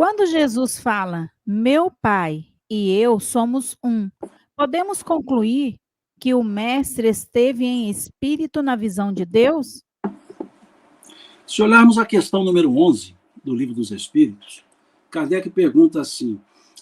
Quando Jesus fala, meu Pai e eu somos um, podemos concluir que o Mestre esteve em espírito na visão de Deus? Se olharmos a questão número 11 do Livro dos Espíritos, Kardec pergunta assim: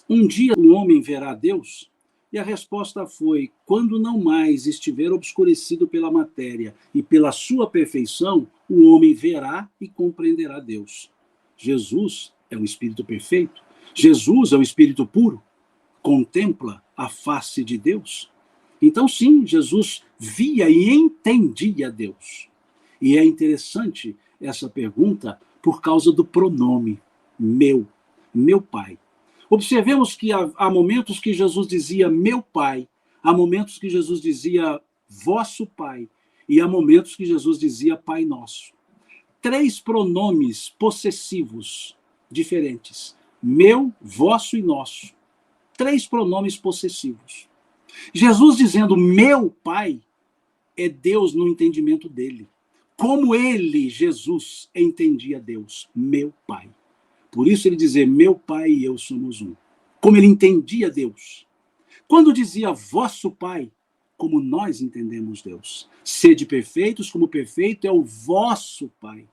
um dia um homem verá Deus? E a resposta foi: quando não mais estiver obscurecido pela matéria e pela sua perfeição, o homem verá e compreenderá Deus. Jesus é o Espírito perfeito. Jesus é o Espírito puro. Contempla a face de Deus. Então, sim, Jesus via e entendia Deus. E é interessante essa pergunta por causa do pronome meu Pai. Observemos que há momentos que Jesus dizia meu Pai, há momentos que Jesus dizia vosso Pai, e há momentos que Jesus dizia Pai Nosso. Três pronomes possessivos diferentes: meu, vosso e nosso. Três pronomes possessivos. Jesus dizendo meu Pai é Deus no entendimento dele. Como ele, Jesus, entendia Deus, meu Pai. Por isso ele dizia, meu Pai e eu somos um. Como ele entendia Deus. Quando dizia vosso Pai, como nós entendemos Deus. Sede perfeitos, como perfeito é o vosso Pai.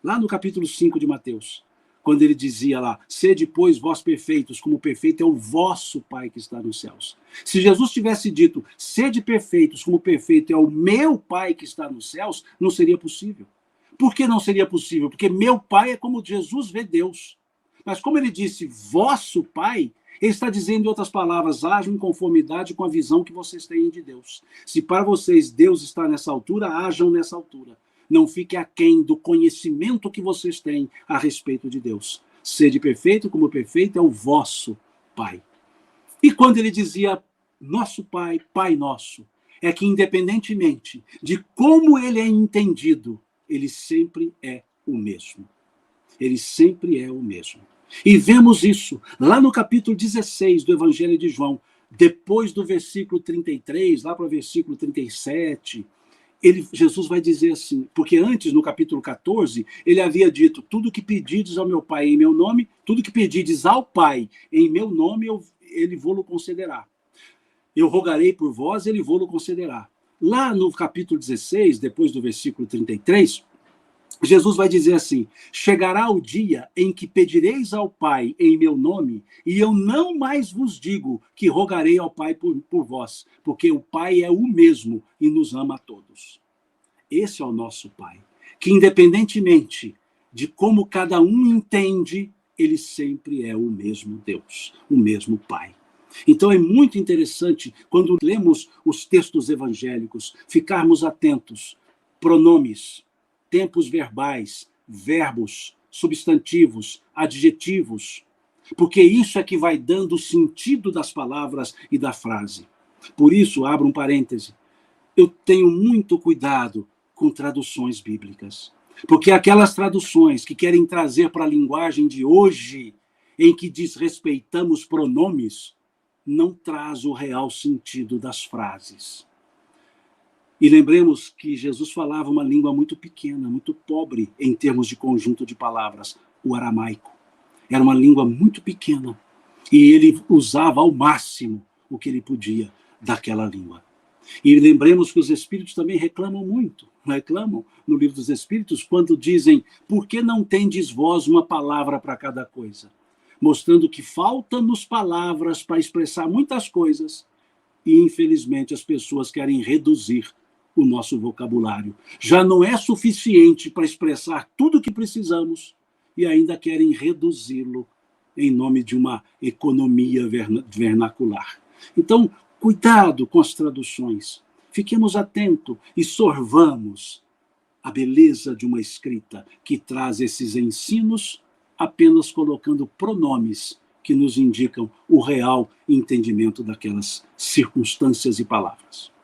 Lá no capítulo 5 de Mateus, quando ele dizia lá, sede, pois, vós perfeitos, como perfeito é o vosso Pai que está nos céus. Se Jesus tivesse dito, sede perfeitos, como perfeito é o meu Pai que está nos céus, não seria possível. Por que não seria possível? Porque meu Pai é como Jesus vê Deus. Mas como ele disse, vosso Pai, ele está dizendo, em outras palavras, hajam em conformidade com a visão que vocês têm de Deus. Se para vocês Deus está nessa altura, hajam nessa altura. Não fique aquém do conhecimento que vocês têm a respeito de Deus. Sede perfeito, como perfeito é o vosso Pai. E quando ele dizia nosso Pai, Pai nosso, é que independentemente de como ele é entendido, ele sempre é o mesmo. Ele sempre é o mesmo. E vemos isso lá no capítulo 16 do Evangelho de João, depois do versículo 33, lá para o versículo 37, Jesus vai dizer assim, porque antes, no capítulo 14, ele havia dito, tudo que pedides ao meu Pai em meu nome, tudo que pedides ao Pai em meu nome, ele vou-lo concederá. Eu rogarei por vós, ele vou-lo concederá. Lá no capítulo 16, depois do versículo 33, Jesus vai dizer assim, chegará o dia em que pedireis ao Pai em meu nome, e eu não mais vos digo que rogarei ao Pai por vós, porque o Pai é o mesmo e nos ama a todos. Esse é o nosso Pai, que independentemente de como cada um entende, ele sempre é o mesmo Deus, o mesmo Pai. Então é muito interessante, quando lemos os textos evangélicos, ficarmos atentos, pronomes, tempos verbais, verbos, substantivos, adjetivos, porque isso é que vai dando o sentido das palavras e da frase. Por isso, abro um parêntese, eu tenho muito cuidado com traduções bíblicas, porque aquelas traduções que querem trazer para a linguagem de hoje, em que desrespeitamos pronomes, não traz o real sentido das frases. E lembremos que Jesus falava uma língua muito pequena, muito pobre em termos de conjunto de palavras, o aramaico. Era uma língua muito pequena e ele usava ao máximo o que ele podia daquela língua. E lembremos que os espíritos também reclamam muito, reclamam no Livro dos Espíritos quando dizem, por que não tendes vós uma palavra para cada coisa? Mostrando que faltam-nos palavras para expressar muitas coisas e, infelizmente, as pessoas querem reduzir o nosso vocabulário. Já não é suficiente para expressar tudo o que precisamos e ainda querem reduzi-lo em nome de uma economia vernacular. Então, cuidado com as traduções. Fiquemos atentos e sorvamos a beleza de uma escrita que traz esses ensinos apenas colocando pronomes que nos indicam o real entendimento daquelas circunstâncias e palavras.